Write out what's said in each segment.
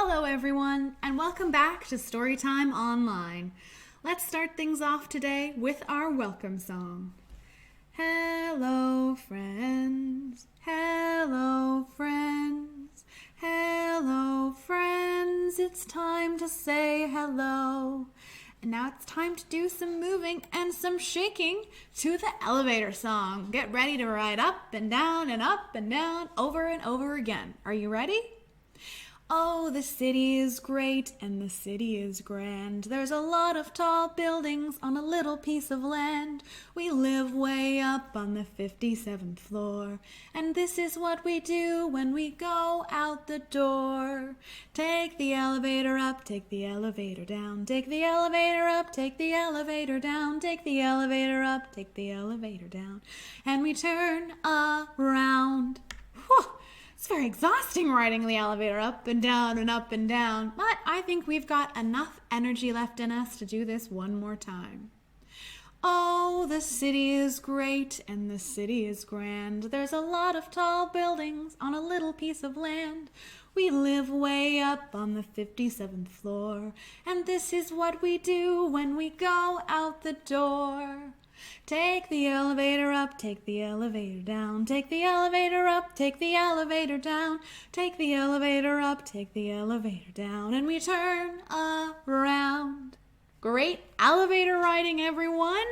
Hello everyone, and welcome back to Storytime Online. Let's start things off today with our welcome song. Hello friends, hello friends, hello friends, it's time to say hello. And now it's time to do some moving and some shaking to the elevator song. Get ready to ride up and down, over and over again. Are you ready? Oh, the city is great and the city is grand. There's a lot of tall buildings on a little piece of land. We live way up on the 57th floor. And this is what we do when we go out the door. Take the elevator up, take the elevator down. Take the elevator up, take the elevator down. Take the elevator up, take the elevator down. And we turn around. Whew. It's very exhausting riding the elevator up and down, but I think we've got enough energy left in us to do this one more time. Oh, the city is great and the city is grand. There's a lot of tall buildings on a little piece of land. We live way up on the 57th floor, and this is what we do when we go out the door. Take the elevator up, take the elevator down. Take the elevator up, take the elevator down. Take the elevator up, take the elevator down. And we turn around. Great elevator riding, everyone.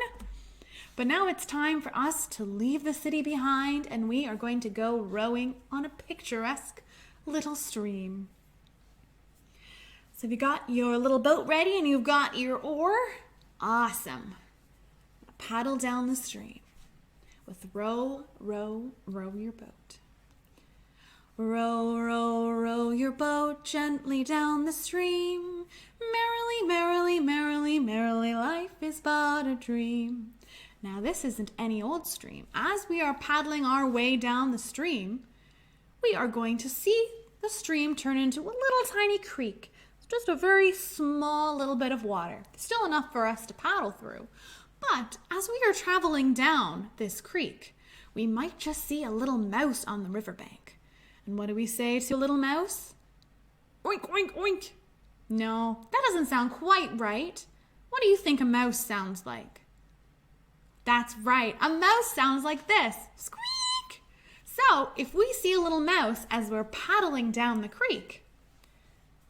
But now it's time for us to leave the city behind, and we are going to go rowing on a picturesque little stream. So have you got your little boat ready and you've got your oar? Awesome. Paddle down the stream with row, row, row your boat. Row, row, row your boat gently down the stream. Merrily, merrily, merrily, merrily, life is but a dream. Now this isn't any old stream. As we are paddling our way down the stream, we are going to see the stream turn into a little tiny creek. It's just a very small little bit of water. Still enough for us to paddle through. But as we are traveling down this creek, we might just see a little mouse on the riverbank. And what do we say to a little mouse? Oink, oink, oink. No, that doesn't sound quite right. What do you think a mouse sounds like? That's right, a mouse sounds like this. Squeak! So, if we see a little mouse as we're paddling down the creek,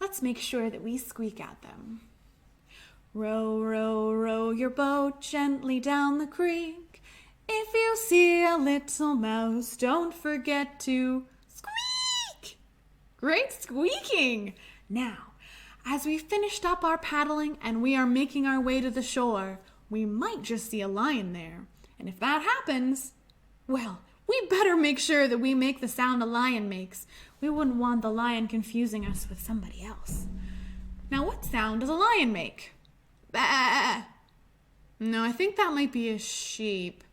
let's make sure that we squeak at them. Row, row, row your boat gently down the creek. If you see a little mouse, don't forget to squeak! Great squeaking! Now, as we finished up our paddling and we are making our way to the shore, we might just see a lion there. And if that happens, well, we better make sure that we make the sound a lion makes. We wouldn't want the lion confusing us with somebody else. Now, what sound does a lion make? Bah. No, I think that might be a sheep.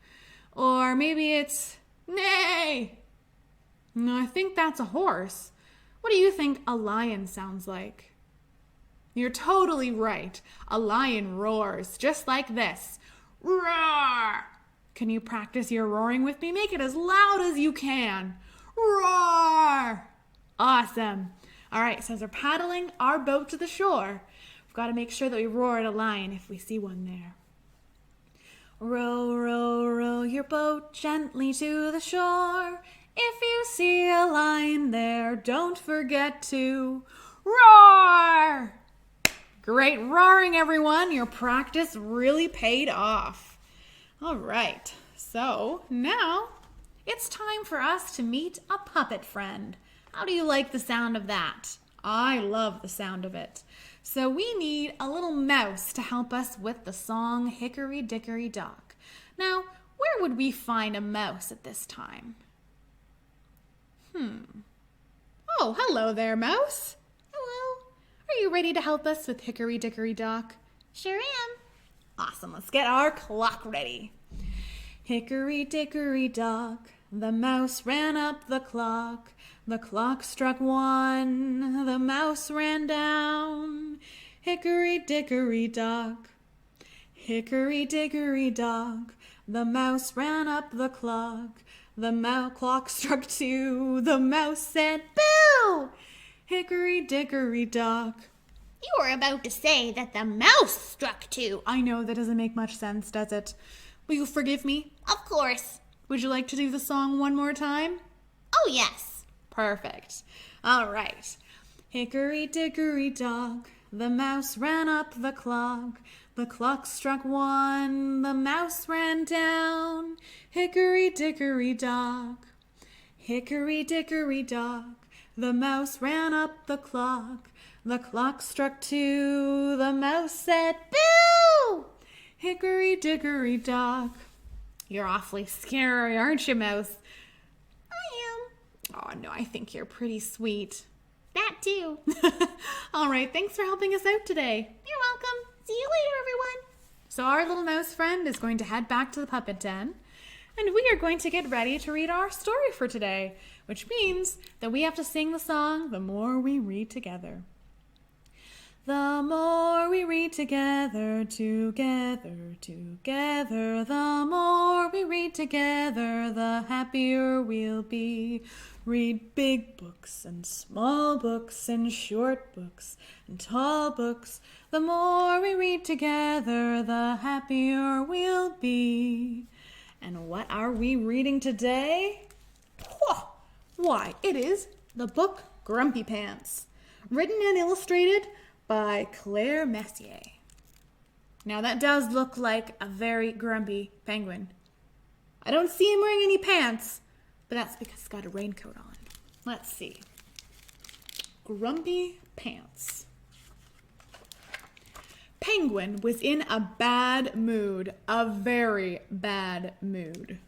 Or maybe it's neigh. No, I think that's a horse. What do you think a lion sounds like? You're totally right. A lion roars just like this. Roar! Can you practice your roaring with me? Make it as loud as you can. Roar! Awesome. All right, so as we're paddling our boat to the shore, we've got to make sure that we roar at a lion if we see one there. Row, row, row your boat gently to the shore. If you see a lion there, don't forget to roar! Great roaring, everyone. Your practice really paid off. All right, so now it's time for us to meet a puppet friend. How do you like the sound of that? I love the sound of it. So we need a little mouse to help us with the song Hickory, Dickory, Dock. Now, where would we find a mouse at this time? Oh, hello there, mouse. Hello. Are you ready to help us with Hickory, Dickory, Dock? Sure am. Awesome. Let's get our clock ready. Hickory, dickory, dock, the mouse ran up the clock. The clock struck 1, the mouse ran down. Hickory, dickory, dock. Hickory, dickory, dock, the mouse ran up the clock. The clock struck 2, the mouse said, "Boo!" Hickory, dickory, dock. You were about to say that the mouse struck too. I know that doesn't make much sense, does it? Will you forgive me? Of course. Would you like to do the song one more time? Oh, yes. Perfect. All right. Hickory, dickory, dock. The mouse ran up the clock. The clock struck 1. The mouse ran down. Hickory, dickory, dock. Hickory, dickory, dock. The mouse ran up the clock. The clock struck 2. The mouse said, "Boo!" Hickory, dickory, dock. You're awfully scary, aren't you, Mouse? I am. Oh, no, I think you're pretty sweet. That too. All right, thanks for helping us out today. You're welcome. See you later, everyone. So our little mouse friend is going to head back to the puppet den, and we are going to get ready to read our story for today, which means that we have to sing the song, The More We Read Together. The more we read together, together, together, the more we read together, the happier we'll be. Read big books and small books and short books and tall books. The more we read together, the happier we'll be. And what are we reading today? Why, it is the book Grumpy Pants, written and illustrated by Claire Messier. Now that does look like a very grumpy penguin. I don't see him wearing any pants, but that's because he's got a raincoat on. Let's see. Grumpy Pants. Penguin was in a bad mood, a very bad mood.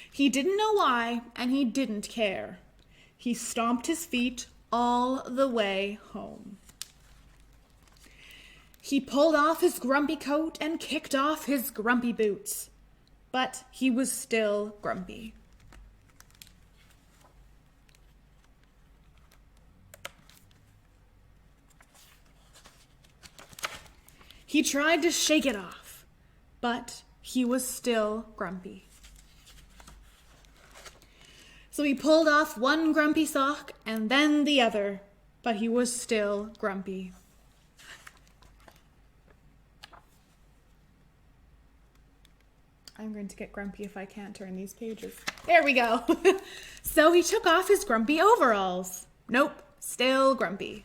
He didn't know why, and he didn't care. He stomped his feet all the way home. He pulled off his grumpy coat and kicked off his grumpy boots, but he was still grumpy. He tried to shake it off, but he was still grumpy. So he pulled off one grumpy sock and then the other, but he was still grumpy. I'm going to get grumpy if I can't turn these pages. There we go. So he took off his grumpy overalls. Nope, still grumpy.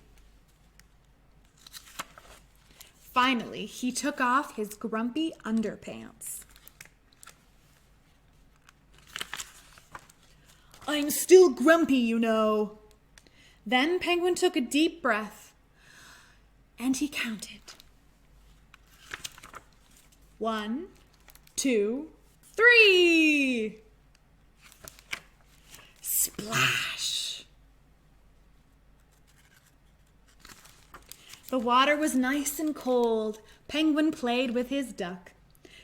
Finally, he took off his grumpy underpants. I'm still grumpy, you know. Then Penguin took a deep breath, and he counted. 1, 2, 3. Splash! The water was nice and cold. Penguin played with his duck.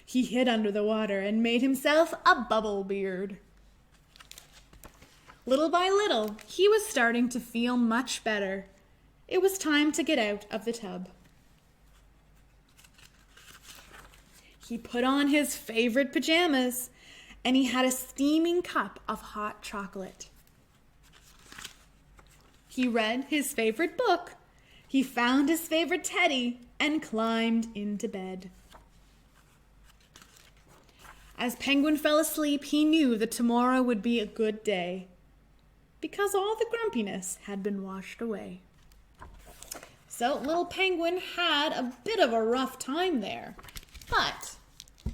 He hid under the water and made himself a bubble beard. Little by little, he was starting to feel much better. It was time to get out of the tub. He put on his favorite pajamas, and he had a steaming cup of hot chocolate. He read his favorite book. He found his favorite teddy and climbed into bed. As Penguin fell asleep, he knew that tomorrow would be a good day, because all the grumpiness had been washed away. So little Penguin had a bit of a rough time there, but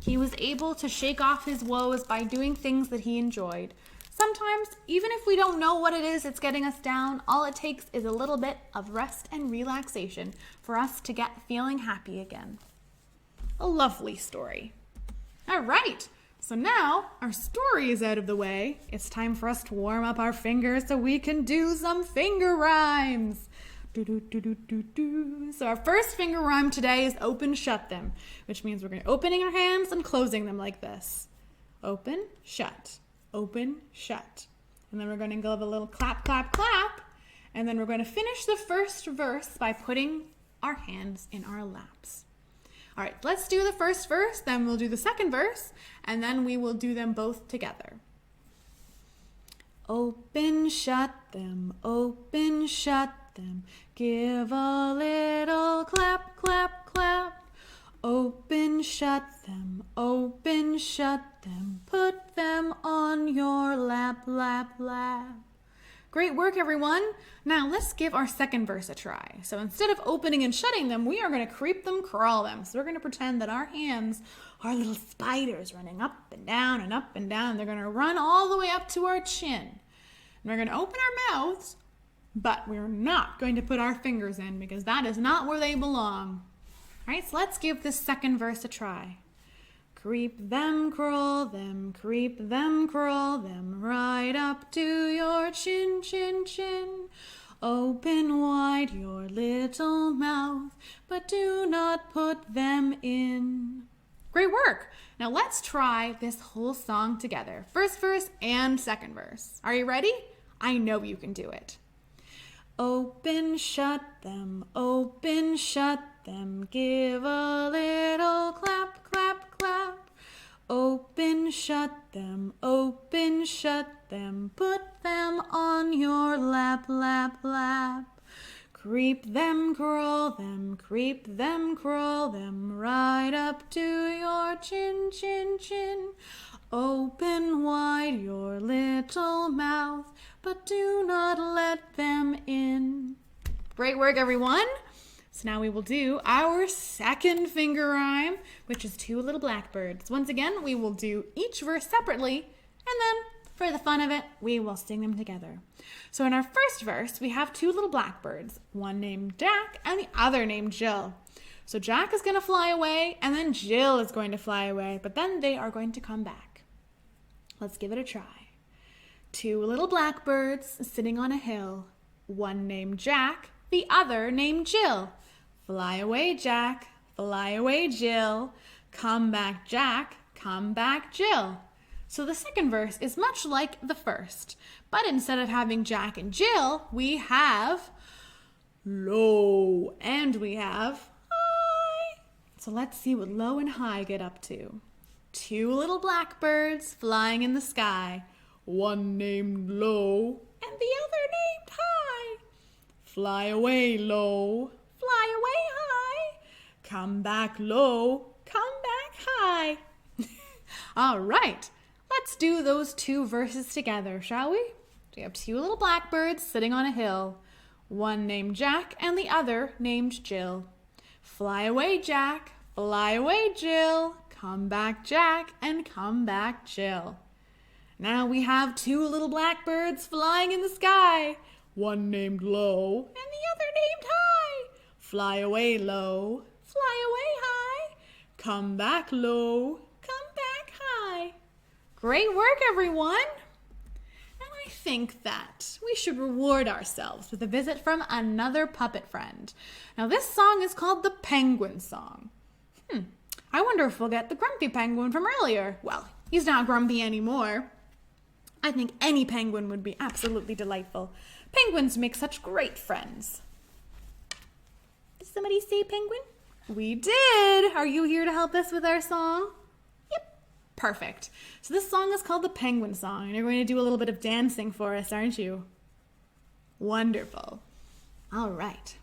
he was able to shake off his woes by doing things that he enjoyed. Sometimes, even if we don't know what it is that's getting us down, all it takes is a little bit of rest and relaxation for us to get feeling happy again. A lovely story. All right. So now our story is out of the way. It's time for us to warm up our fingers so we can do some finger rhymes. So our first finger rhyme today is open, shut them, which means we're going to opening our hands and closing them like this. Open, shut, open, shut. And then we're going to give a little clap, clap, clap. And then we're going to finish the first verse by putting our hands in our laps. All right, let's do the first verse, then we'll do the second verse, and then we will do them both together. Open, shut them, open, shut them. Give a little clap, clap, clap. Open, shut them, open, shut them. Put them on your lap, lap, lap. Great work, everyone. Now let's give our second verse a try. So instead of opening and shutting them, we are going to creep them, crawl them. So we're going to pretend that our hands are little spiders running up and down and up and down. They're going to run all the way up to our chin. And we're going to open our mouths, but we're not going to put our fingers in because that is not where they belong. All right, so let's give this second verse a try. Creep them, crawl them, creep them, crawl them, right up to your chin, chin, chin. Open wide your little mouth, but do not put them in. Great work. Now let's try this whole song together. First verse and second verse. Are you ready? I know you can do it. Open, shut them, open, shut them. Give a little clap, clap, clap. Open, shut them, open, shut them. Put them on your lap, lap, lap. Creep them, crawl them, creep them, crawl them. Right up to your chin, chin, chin. Open wide your little mouth, but do not let them in. Great work, everyone. So now we will do our second finger rhyme, which is two little blackbirds. Once again, we will do each verse separately, and then for the fun of it, we will sing them together. So in our first verse, we have two little blackbirds, one named Jack and the other named Jill. So Jack is going to fly away, and then Jill is going to fly away, but then they are going to come back. Let's give it a try. Two little blackbirds sitting on a hill, one named Jack, the other named Jill. Fly away, Jack, fly away, Jill. Come back, Jack, come back, Jill. So the second verse is much like the first, but instead of having Jack and Jill, we have low and we have high. So let's see what low and high get up to. Two little blackbirds flying in the sky, one named low and the other named high. Fly away, low, fly away, high. Come back, low, come back, high. All right, let's do those two verses together, shall we? We have two little blackbirds sitting on a hill, one named Jack and the other named Jill. Fly away, Jack, fly away, Jill. Come back, Jack, and come back, Jill. Now we have two little blackbirds flying in the sky, one named low and the other named high. Fly away, low, fly away, high. Come back, low, come back, high. Great work, everyone. And I think that we should reward ourselves with a visit from another puppet friend. Now this song is called the Penguin Song. I wonder if we'll get the grumpy penguin from earlier. Well, he's not grumpy anymore. I think any penguin would be absolutely delightful. Penguins make such great friends. Did somebody say penguin? We did. Are you here to help us with our song? Yep. Perfect. So this song is called the Penguin Song, and you're going to do a little bit of dancing for us, aren't you? Wonderful. All right.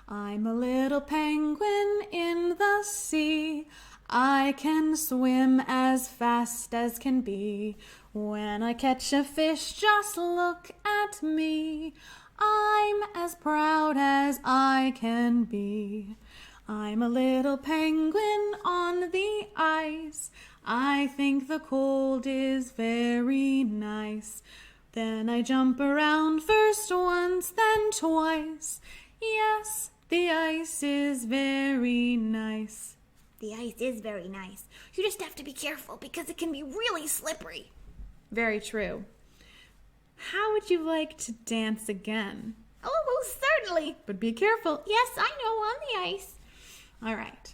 I'm a little penguin in the sea. I can swim as fast as can be. When I catch a fish, just look at me. I'm as proud as I can be. I'm a little penguin on the ice. I think the cold is very nice. Then I jump around first once, then twice. Yes, the ice is very nice. The ice is very nice. You just have to be careful because it can be really slippery. Very true. How would you like to dance again? Oh, most certainly. But be careful. Yes, I know, on the ice. All right.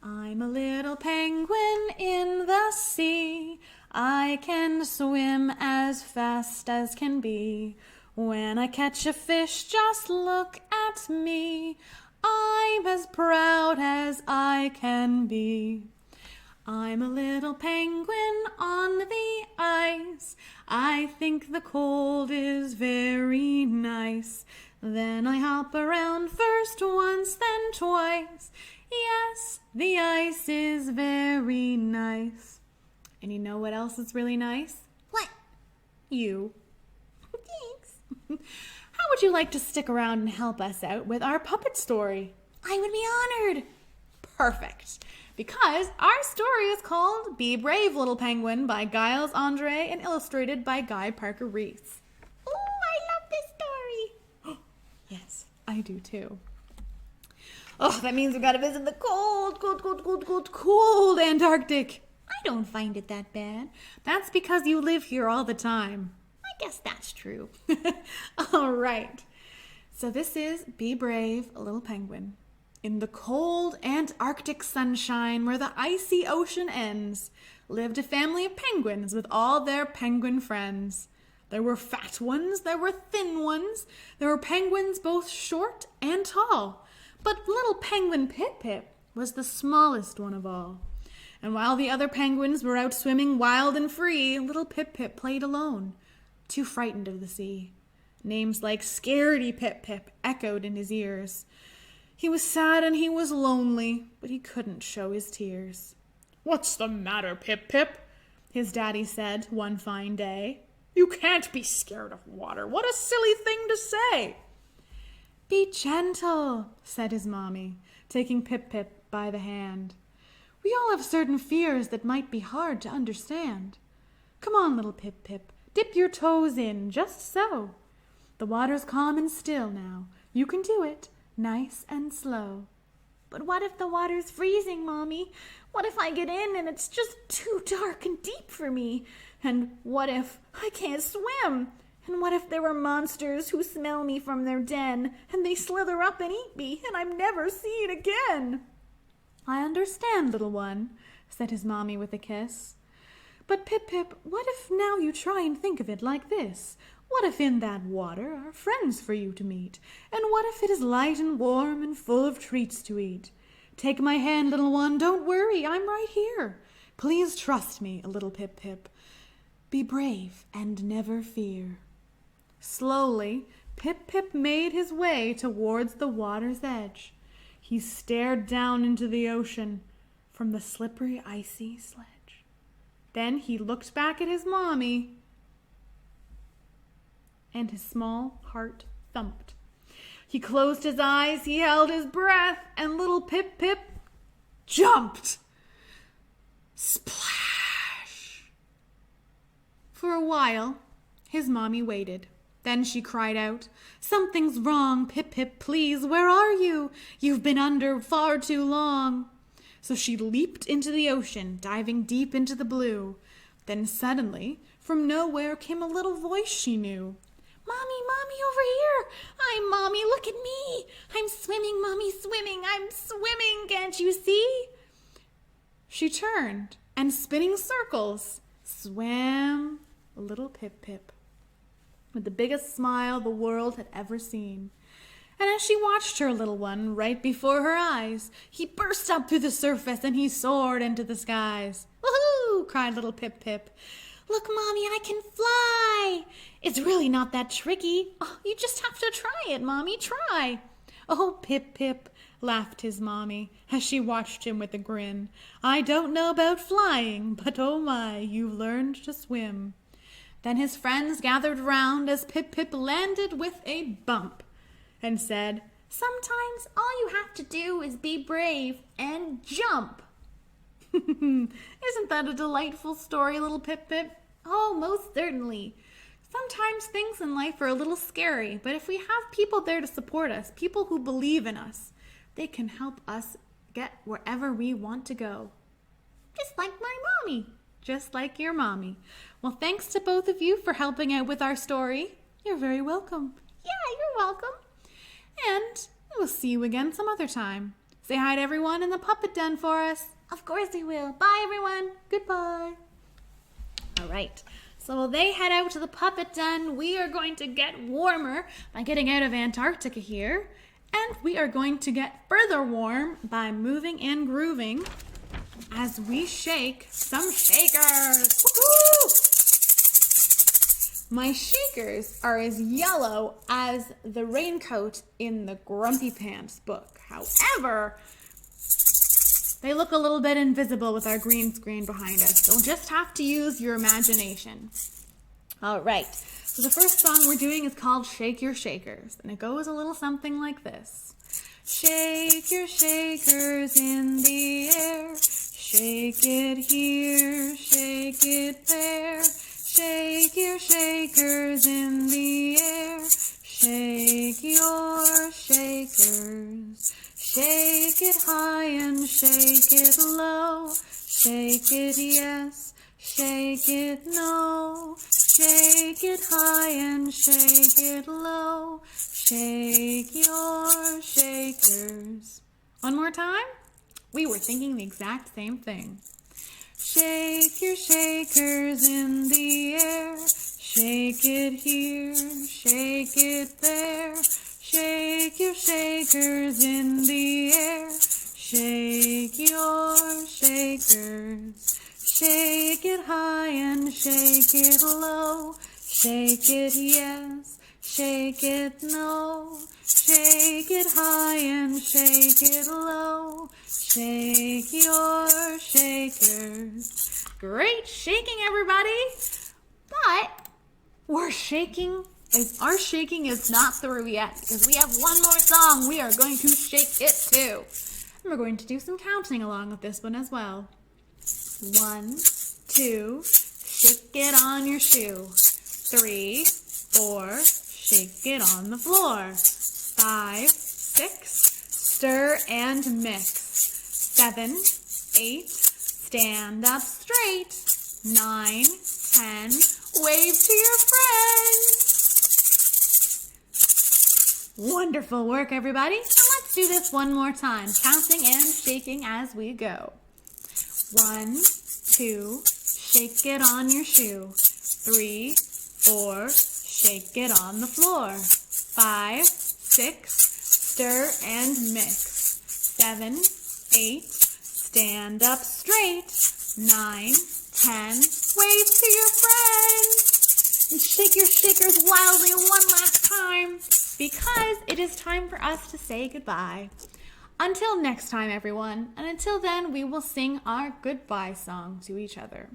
I'm a little penguin in the sea. I can swim as fast as can be. When I catch a fish, just look at me. I'm as proud as I can be. I'm a little penguin on the ice. I think the cold is very nice. Then I hop around first once, then twice. Yes, the ice is very nice. And you know what else is really nice? What? You. Thanks. How would you like to stick around and help us out with our puppet story? I would be honored. Perfect. Because our story is called Be Brave, Little Penguin by Giles Andre and illustrated by Guy Parker Reese. Oh, I love this story. Yes, I do too. Oh, that means we gotta visit the Cold Antarctic. I don't find it that bad. That's because you live here all the time. I guess that's true. All right. So this is Be Brave, Little Penguin. In the cold Antarctic sunshine where the icy ocean ends, lived a family of penguins with all their penguin friends. There were fat ones, there were thin ones, there were penguins both short and tall. But little penguin Pip-Pip was the smallest one of all. And while the other penguins were out swimming wild and free, little Pip-Pip played alone, too frightened of the sea. Names like Scaredy Pip-Pip echoed in his ears. He was sad and he was lonely, but he couldn't show his tears. "What's the matter, Pip-Pip?" his daddy said one fine day. "You can't be scared of water. What a silly thing to say." "Be gentle," said his mommy, taking Pip-Pip by the hand. "We all have certain fears that might be hard to understand. Come on, little Pip-Pip, dip your toes in, just so. The water's calm and still now. You can do it. Nice and slow." But what if the water's freezing, Mommy? What if I get in and it's just too dark and deep for me? And what if I can't swim? And what if there are monsters who smell me from their den and they slither up and eat me and I'm never seen again? "I understand, little one," said his mommy with a kiss. "But Pip-Pip, what if now you try and think of it like this? What if in that water are friends for you to meet? And what if it is light and warm and full of treats to eat? Take my hand, little one, don't worry, I'm right here. Please trust me, little Pip-Pip. Be brave and never fear." Slowly, Pip-Pip made his way towards the water's edge. He stared down into the ocean from the slippery, icy sledge. Then he looked back at his mommy, and his small heart thumped. He closed his eyes, he held his breath, and little Pip-Pip jumped. Splash! For a while, his mommy waited. Then she cried out, "Something's wrong, Pip-Pip, please, where are you? You've been under far too long." So she leaped into the ocean, diving deep into the blue. Then suddenly, from nowhere came a little voice she knew. "Mommy, Mommy, over here! I'm Mommy, look at me! I'm swimming, Mommy, swimming! I'm swimming, can't you see?" She turned, and spinning circles, swam little Pip-Pip, with the biggest smile the world had ever seen. And as she watched her little one right before her eyes, he burst up through the surface and he soared into the skies. "Woohoo!" cried little Pip-Pip. "Look, Mommy, I can fly! It's really not that tricky. Oh, you just have to try it, Mommy, try." "Oh, Pip-Pip," laughed his mommy as she watched him with a grin. "I don't know about flying, but oh my, you've learned to swim." Then his friends gathered round as Pip-Pip landed with a bump and said, "Sometimes all you have to do is be brave and jump." Isn't that a delightful story, little Pip-Pip? Oh, most certainly. Sometimes things in life are a little scary, but if we have people there to support us, people who believe in us, they can help us get wherever we want to go. Just like my mommy. Just like your mommy. Well, thanks to both of you for helping out with our story. You're very welcome. Yeah, you're welcome. And we'll see you again some other time. Say hi to everyone in the puppet den for us. Of course we will. Bye, everyone. Goodbye. All right. So while they head out to the puppet den, we are going to get warmer by getting out of Antarctica here. And we are going to get further warm by moving and grooving as we shake some shakers. Woo-hoo! My shakers are as yellow as the raincoat in the Grumpy Pants book. However, they look a little bit invisible with our green screen behind us. You'll just have to use your imagination. All right. So the first song we're doing is called Shake Your Shakers. And it goes a little something like this. Shake your shakers in the air. Shake it here, shake it there. Shake your shakers in the air. Shake your shakers. Shake it high and shake it low. Shake it yes, shake it no. Shake it high and shake it low. Shake your shakers. One more time. We were thinking the exact same thing. Shake your shakers in the air. Shake it here, shake it there. Shake your shakers in the air. Shake your shakers. Shake it high and shake it low. Shake it yes, shake it no. Shake it high and shake it low. Shake your shakers. Great shaking, everybody. But our shaking is not through yet, because we have one more song we are going to shake it to. And we're going to do some counting along with this one as well. 1, 2, shake it on your shoe. 3, 4, shake it on the floor. 5, 6, stir and mix. 7, 8, stand up straight. 9, 10, wave to your friends. Wonderful work, everybody. Now let's do this one more time, counting and shaking as we go. 1, 2, shake it on your shoe. 3, 4, shake it on the floor. 5, 6, stir and mix. 7, 8, stand up straight. 9, 10, wave to your friends. And shake your shakers wildly one last time, because it is time for us to say goodbye. Until next time, everyone, and until then, we will sing our goodbye song to each other.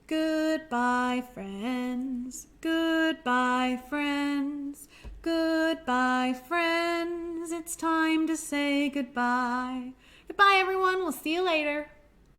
Goodbye, friends. Goodbye, friends. Goodbye, friends. It's time to say goodbye. Goodbye, everyone. We'll see you later.